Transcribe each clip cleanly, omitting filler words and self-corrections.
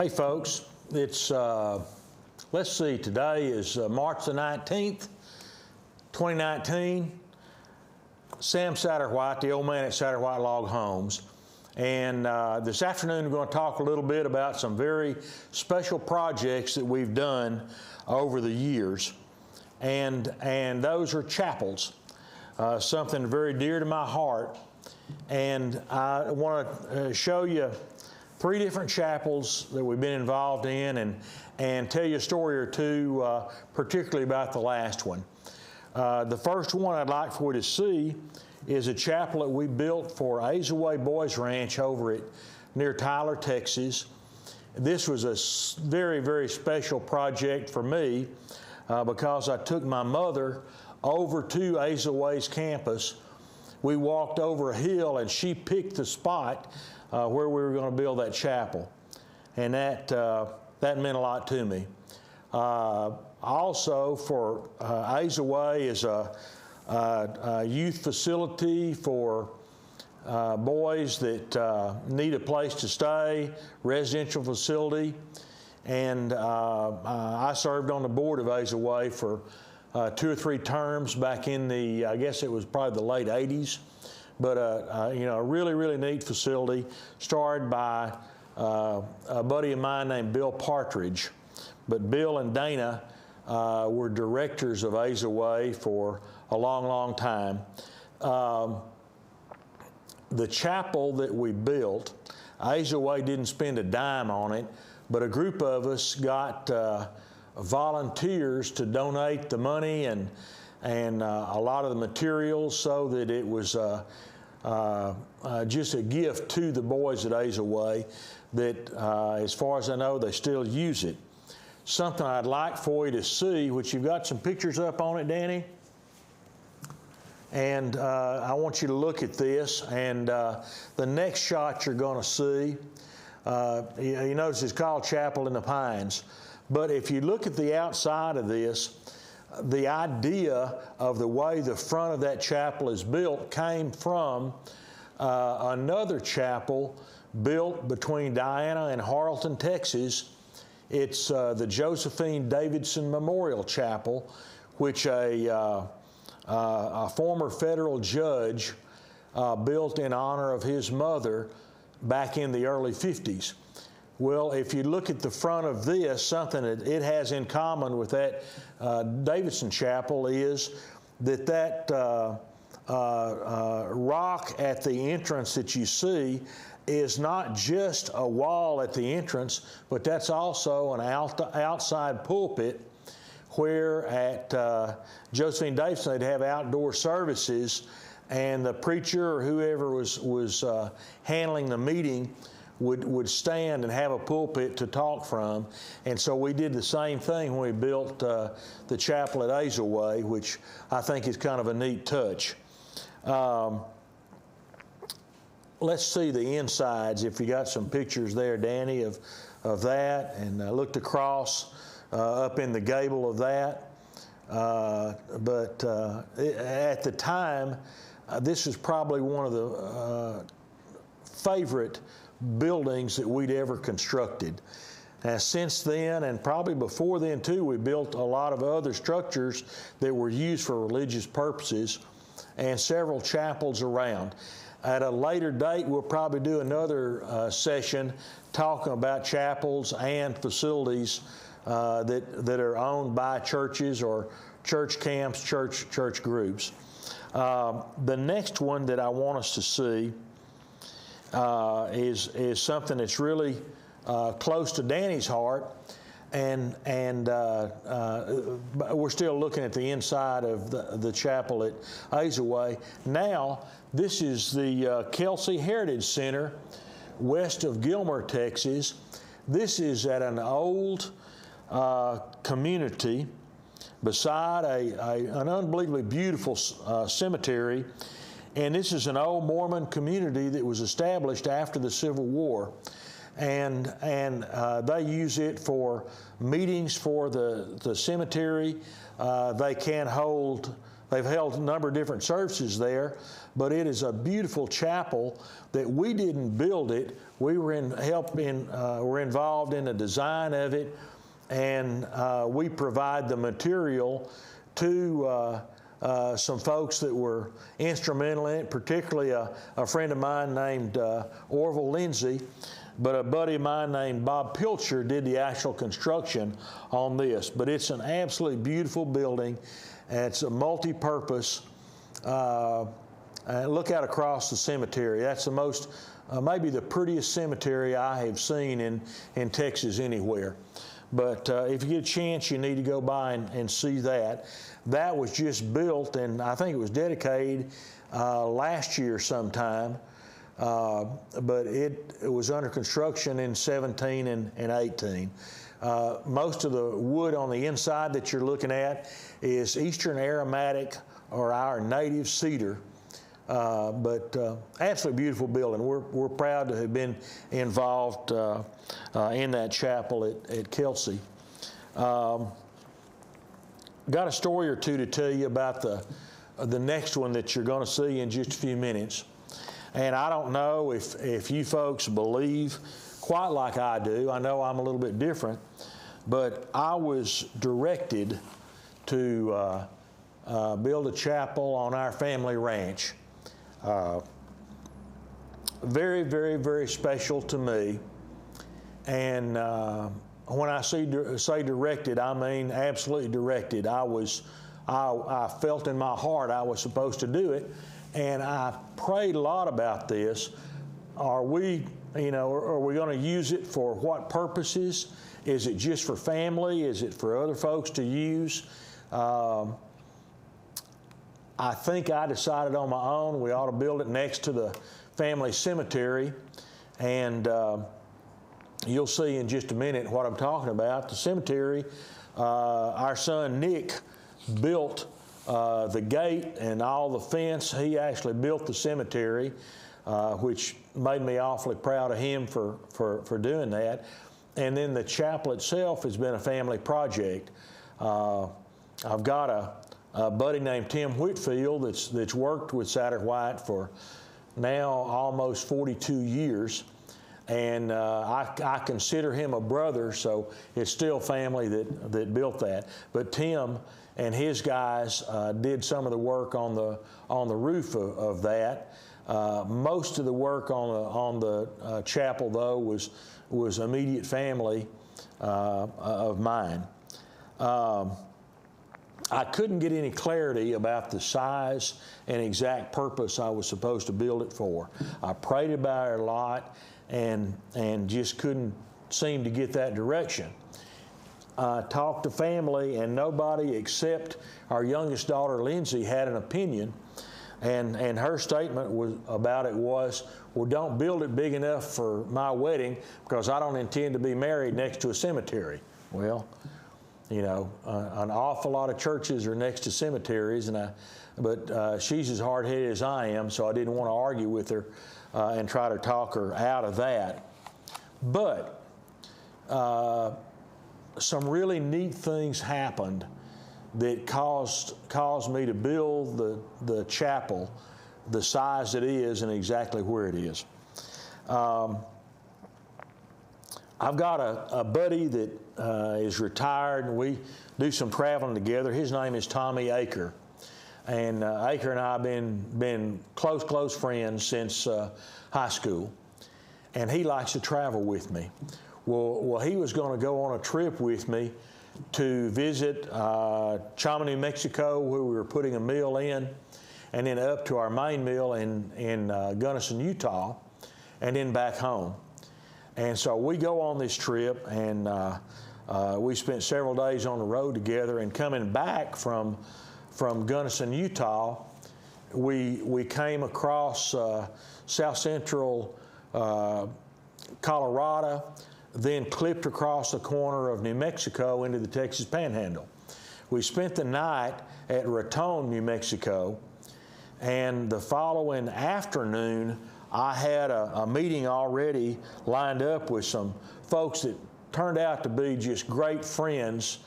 Hey folks, it's, let's see, today is March the 19th, 2019. Sam Satterwhite, the old man at Satterwhite Log Homes. And this afternoon we're going to talk a little bit about some very special projects that we've done over the years. And those are chapels, something very dear to my heart. And I want to show you 3 different chapels that we've been involved in and tell you a story or two, particularly about the last one. The first one I'd like for you to see is a chapel that we built for Azleway Boys Ranch over near Tyler, Texas. This was a very, very special project for me because I took my mother over to Azleway's campus. We walked over a hill and she picked the spot where we were going to build that chapel, and that meant a lot to me. Also, for Azleway is a youth facility for boys that need a place to stay, residential facility, and I served on the board of Azleway for 2 or 3 terms back in the, I guess it was probably the late 80s. But you know, a really, really neat facility started by a buddy of mine named Bill Partridge. But Bill and Dana were directors of Azleway for a long, long time. The chapel that we built, Azleway didn't spend a dime on it, but a group of us got volunteers to donate the money and a lot of the materials so that it was just a gift to the boys at Azleway that, as far as I know, they still use it. Something I'd like for you to see, which you've got some pictures up on it, Danny. And I want you to look at this. And the next shot you're going to see, you notice it's called Chapel in the Pines. But if you look at the outside of this, the idea of the way the front of that chapel is built came from another chapel built between Diana and Harleton, Texas. It's the Josephine Davidson Memorial Chapel, which a former federal judge built in honor of his mother back in the early 50s. Well, if you look at the front of this, something that it has in common with that Davidson Chapel is that rock at the entrance that you see is not just a wall at the entrance, but that's also an outside pulpit where at Josephine Davidson they'd have outdoor services, and the preacher or whoever was handling the meeting would stand and have a pulpit to talk from. And so we did the same thing when we built the chapel at Azleway, which I think is kind of a neat touch. Let's see the insides, if you got some pictures there, Danny, of that, and I looked across up in the gable of that. But at the time, this is probably one of the favorite buildings that we'd ever constructed. And since then, and probably before then too, we built a lot of other structures that were used for religious purposes and several chapels around. At a later date, we'll probably do another session talking about chapels and facilities that are owned by churches or church camps, church groups. The next one that I want us to see is something that's really close to Danny's heart, and we're still looking at the inside of the chapel at Azleway. Now, this is the Kelsey Heritage Center west of Gilmer, Texas. This is at an old community beside an unbelievably beautiful cemetery. And this is an old Mormon community that was established after the Civil War. And they use it for meetings for the cemetery. They can hold they've held a number of different services there, but it is a beautiful chapel that we didn't build it. We were we're involved in the design of it, and we provide the material to some folks that were instrumental in it, particularly a friend of mine named Orville Lindsay, but a buddy of mine named Bob Pilcher did the actual construction on this. But it's an absolutely beautiful building, and it's a multi-purpose. Look out across the cemetery. That's the most, maybe the prettiest cemetery I have seen in Texas anywhere. But if you get a chance, you need to go by and see that. That was just built, and I think it was dedicated last year sometime. But it was under construction in 17 and 18. Most of the wood on the inside that you're looking at is Eastern aromatic or our native cedar. But absolutely beautiful building. We're proud to have been involved in that chapel at Kelsey. Got a story or two to tell you about the next one that you're going to see in just a few minutes. And I don't know if you folks believe quite like I do. I know I'm a little bit different, but I was directed to build a chapel on our family ranch. Very, very, very special to me. And when I say directed, I mean absolutely directed. I felt in my heart I was supposed to do it, and I prayed a lot about this. Are we going to use it for what purposes? Is it just for family? Is it for other folks to use? I think I decided on my own we ought to build it next to the family cemetery, and you'll see in just a minute what I'm talking about. The cemetery, our son Nick built the gate and all the fence. He actually built the cemetery, which made me awfully proud of him for doing that. And then the chapel itself has been a family project. I've got a buddy named Tim Whitfield that's worked with Satterwhite for now almost 42 years. And I consider him a brother, so it's still family that built that. But Tim and his guys did some of the work on the roof of that. Most of the work on the chapel, though, was immediate family of mine. I couldn't get any clarity about the size and exact purpose I was supposed to build it for. I prayed about it a lot and just couldn't seem to get that direction. I talked to family, and nobody except our youngest daughter, Lindsay, had an opinion. And her statement about it was, well, don't build it big enough for my wedding because I don't intend to be married next to a cemetery. Well, you know, an awful lot of churches are next to cemeteries, but she's as hard-headed as I am, so I didn't want to argue with her and try to talk her out of that. But some really neat things happened that caused me to build the chapel the size it is and exactly where it is. I've got a buddy that is retired, and we do some traveling together. His name is Tommy Aker. And Aker and I have been close friends since high school. And he likes to travel with me. Well, he was going to go on a trip with me to visit Chama, New Mexico, where we were putting a mill in, and then up to our main mill in Gunnison, Utah, and then back home. And so we go on this trip, and we spent several days on the road together. And coming back from Gunnison, Utah, we came across south central Colorado, then clipped across the corner of New Mexico into the Texas Panhandle. We spent the night at Raton, New Mexico, and the following afternoon, I had a meeting already lined up with some folks that turned out to be just great friends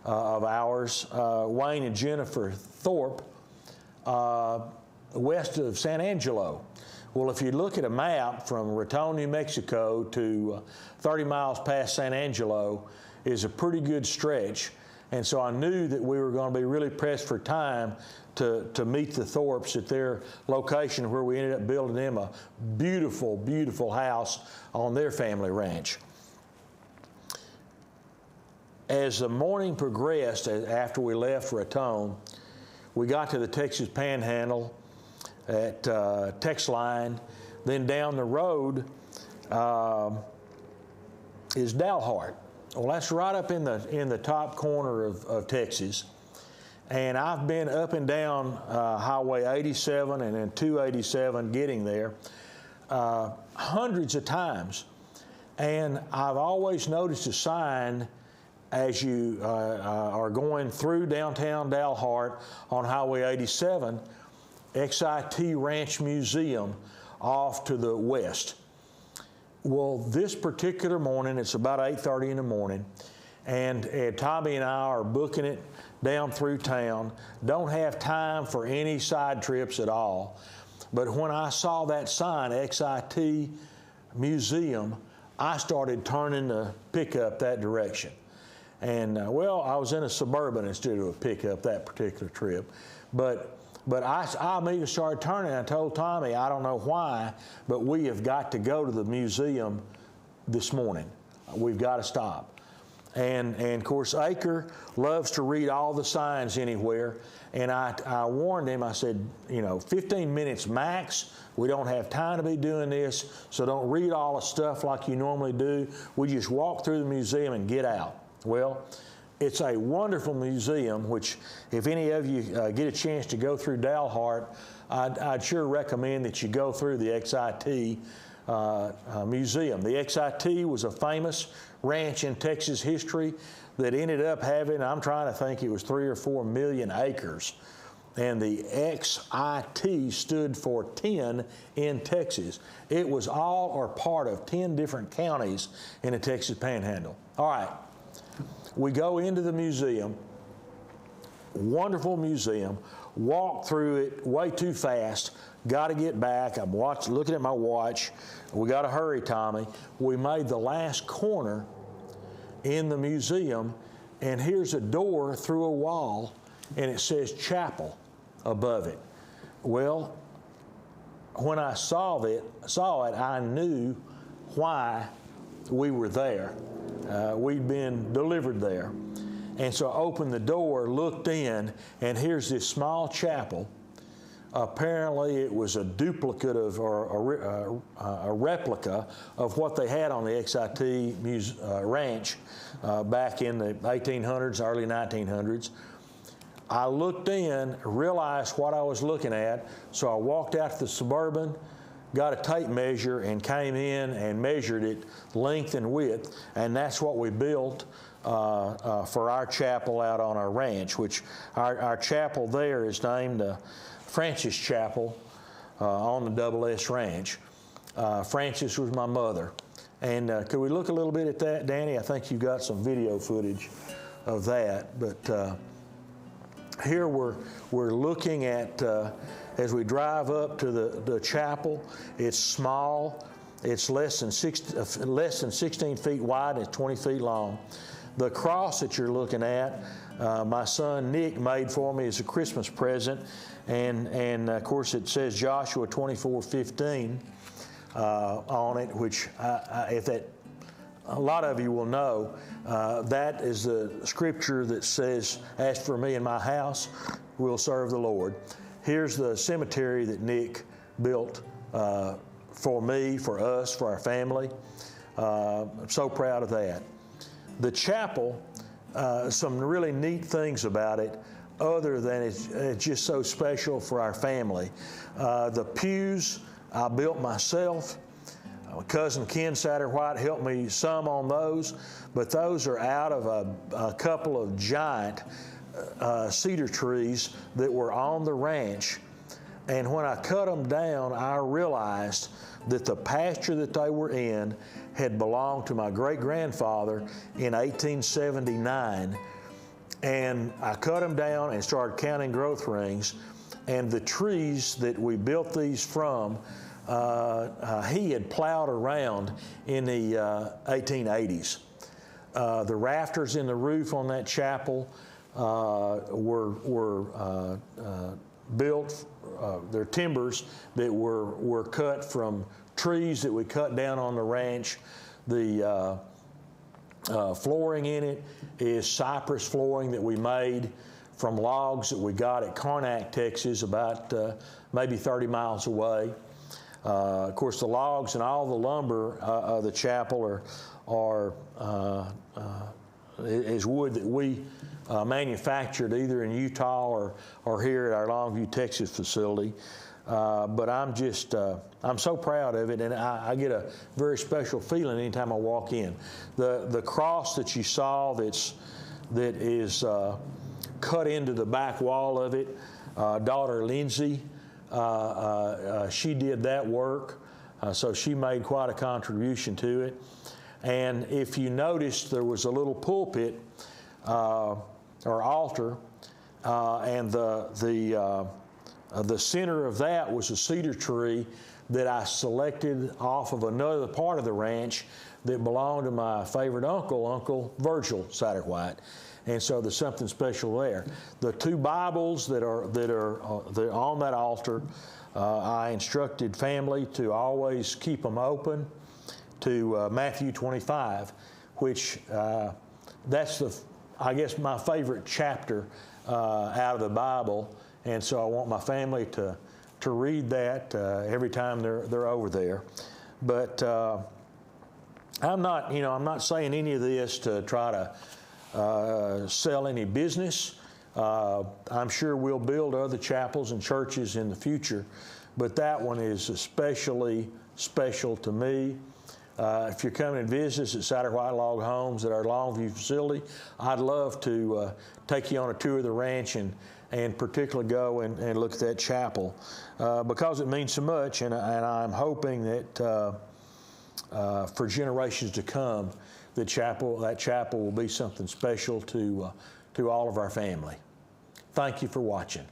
of ours, Wayne and Jennifer Thorpe. west of San Angelo. Well, if you look at a map from Raton, New Mexico to 30 miles past San Angelo is a pretty good stretch. And so I knew that we were going to be really pressed for time to meet the Thorpes at their location, where we ended up building them a beautiful, beautiful house on their family ranch. As the morning progressed, after we left Raton, we got to the Texas Panhandle at Texline. Then down the road is Dalhart. Well, that's right up in the top corner of Texas. And I've been up and down Highway 87 and then 287 getting there hundreds of times. And I've always noticed a sign as you are going through downtown Dalhart on Highway 87, XIT Ranch Museum off to the west. Well, this particular morning, it's about 8:30 in the morning, and Tommy and I are booking it down through town. Don't have time for any side trips at all. But when I saw that sign, XIT Museum, I started turning the pickup that direction. And well, I was in a Suburban instead of a pickup that particular trip. But I immediately started turning. I told Tommy, I don't know why, but we have got to go to the museum this morning. We've got to stop. And of course, Acre loves to read all the signs anywhere. And I warned him, I said, 15 minutes max. We don't have time to be doing this, so don't read all the stuff like you normally do. We just walk through the museum and get out. Well, it's a wonderful museum, which if any of you get a chance to go through Dalhart, I'd sure recommend that you go through the XIT Museum. The XIT was a famous ranch in Texas history that ended up having, I'm trying to think, it was 3 or 4 million acres. And the XIT stood for 10 in Texas. It was all or part of 10 different counties in the Texas Panhandle. All right, we go into the museum, wonderful museum, walk through it way too fast, got to get back. I'm looking at my watch. We got to hurry, Tommy. We made the last corner in the museum, and here's a door through a wall, and it says chapel above it. Well, when I saw it, I knew why we were there. We'd been delivered there. And so I opened the door, looked in, and here's this small chapel. Apparently it was a duplicate of, or a replica of what they had on the XIT ranch back in the 1800s, early 1900s. I looked in, realized what I was looking at, so I walked out to the Suburban, got a tape measure, and came in and measured it length and width, and that's what we built for our chapel out on our ranch, which our chapel there is named Francis Chapel on the Double S Ranch. Francis was my mother. And could we look a little bit at that, Danny? I think you've got some video footage of that. But here we're looking at, as we drive up to the chapel, it's small. It's less than 16 feet wide. It's 20 feet long. The cross that you're looking at, my son Nick made for me as a Christmas present. And of course, it says Joshua 24:15 on it, which a lot of you will know, that is the scripture that says, "As for me and my house, we'll serve the Lord." Here's the cemetery that Nick built for me, for us, for our family. I'm so proud of that. The chapel, some really neat things about it, other than it's just so special for our family. The pews I built myself. My cousin Ken Satterwhite helped me some on those, but those are out of a couple of giant cedar trees that were on the ranch. And when I cut them down, I realized that the pasture that they were in had belonged to my great-grandfather in 1879. And I cut them down and started counting growth rings. And the trees that we built these from, he had plowed around in the 1880s. The rafters in the roof on that chapel were built, they're timbers that were cut from trees that we cut down on the ranch. The flooring in it is cypress flooring that we made from logs that we got at Karnak, Texas, about maybe 30 miles away. Of course, the logs and all the lumber of the chapel is wood that we manufactured either in Utah or here at our Longview, Texas facility. But I'm so proud of it, and I get a very special feeling anytime I walk in. The cross that you saw that is cut into the back wall of it, daughter Lindsay, she did that work, so she made quite a contribution to it. And if you noticed, there was a little pulpit or altar, and the center of that was a cedar tree that I selected off of another part of the ranch that belonged to my favorite uncle, Uncle Virgil Satterwhite. And so there's something special there. The two Bibles that are on that altar, I instructed family to always keep them open to Matthew 25, which that's I guess my favorite chapter out of the Bible. And so I want my family to read that every time they're over there. But I'm not saying any of this to try to sell any business. I'm sure we'll build other chapels and churches in the future, but that one is especially special to me. If you're coming and visit us at Satterwhite Log Homes at our Longview facility, I'd love to take you on a tour of the ranch and particularly go and look at that chapel because it means so much, and I'm hoping that for generations to come, that chapel will be something special to all of our family. Thank you for watching.